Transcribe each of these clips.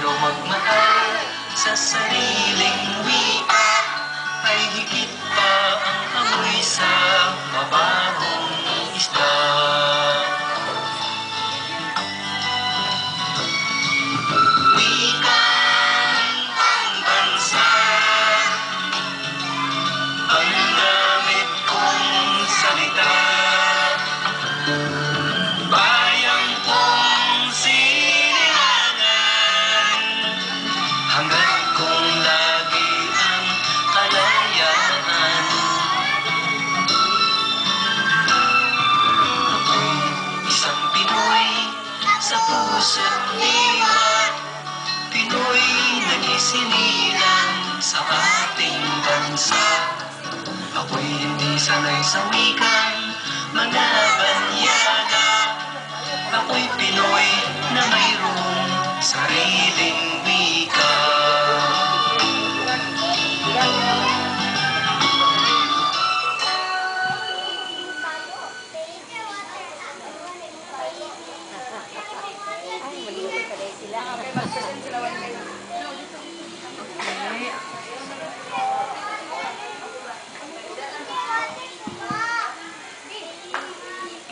Pero magmahal sa sariling wika ay higit pa ang amoy sa mabahong isda. Wikang pambansa ang gamit kong salita. Bayang kong sinilangan hanggat kong lagi ang kalayaan. Ako'y isang Pinoy sa puso't liwat, Pinoy nag-isinilang sa ating bansa. Ako'y hindi sanay sa wikang mga banyaga. Ako'y Pinoy na mayroong sariling wika.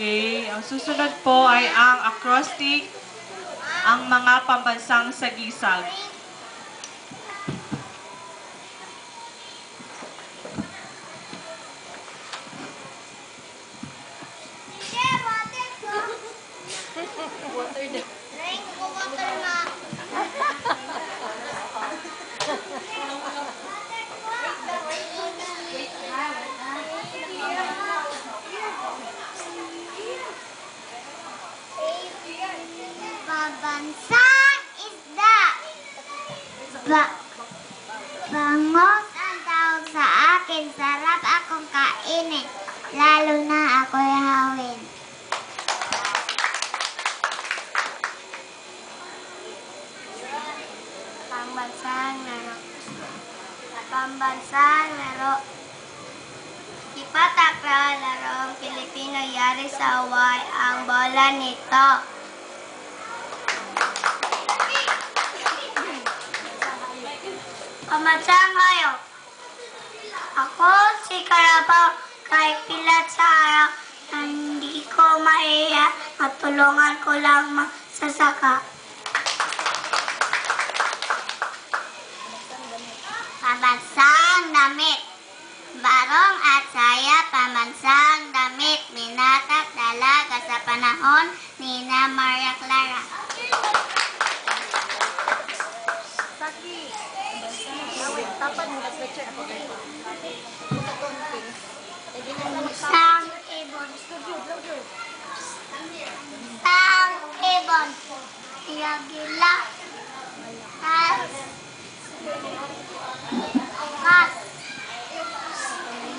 Okay, ang susunod po ay ang acrostic, ang mga pambansang sagisag. Pambansang isda. Bangos ang tawag sa akin. Sarap akong kainin. Lalo na ako'y hawin. Pambansang laro. Pambansang laro. Ipatak na larong Pilipino yari sa Hawaii ang bola nito. Pambansang hayop. Ako si Karabaw, kahit pilat sa harap, hindi ko maiya, matulungan ko lang magsasaka. Pambansang damit. Barong at saya, pambansang damit. Binata at dalaga sa panahon ni na Maria Clara. Sang ibon. Sang ibon. Yagila. Kas. Kas.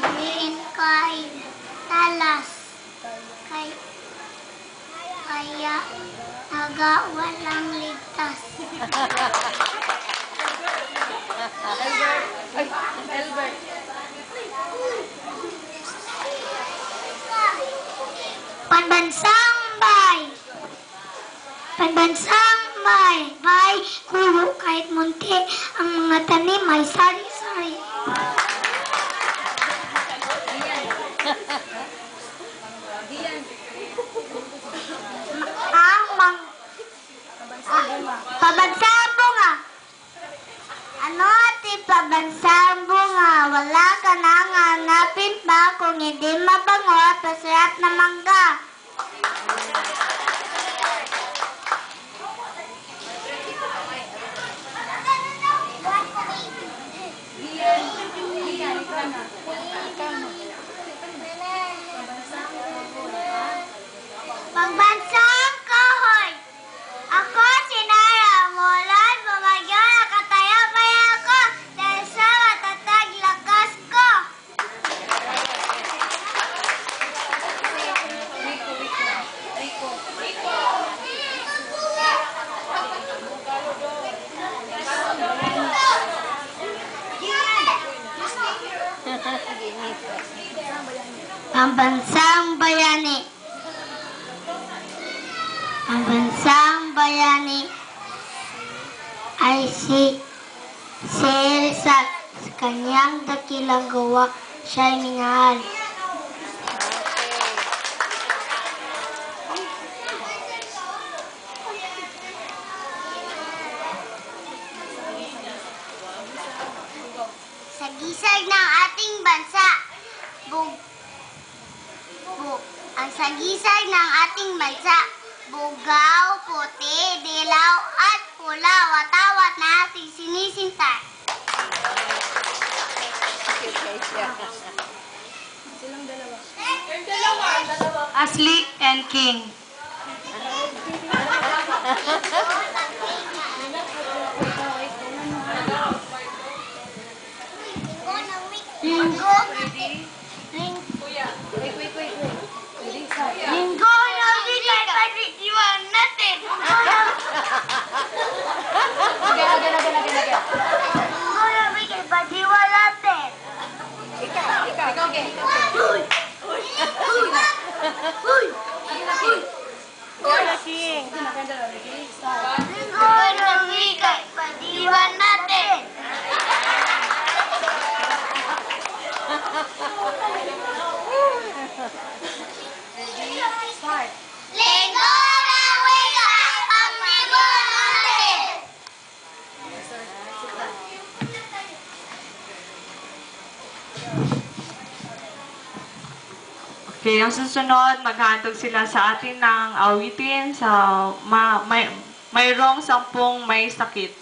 Min kay talas. Kaya naga walang ligtas. Albert. Pambansang bay. Pambansang bay. Bay, kulo kahit munti. Ang mga tanim ay sari-sari. Pambansang bunga. Ano ati pambansang bunga? Wala ka nang hanapin pa kung hindi mabango at masarap na mangga. Pambansang kahoy. Ako si Nara. Mulan, bumagyo, nakatayo pa ako. Dahil sa matatag lakas ko. Pambansang bayani. Pambansang bayani ay si Rizal. Sa kanyang dakilang gawa siya'y minahal. Sa gisag ng ating bansa, ang sagisag ng ating bansa, bugaw, puti, dilaw, at pula, watawat na ating sinisinta. Asli and King. Linggo. Linggo na bigay pagdidiwan natin. Linggo na bigay pagdidiwan natin. Linggo na bigay pagdidiwan natin. Linggo na wika, pagdidiwan natin. Okay, ang susunod, maghahandog sila sa atin ng awitin sa mayroong 10 may sakit.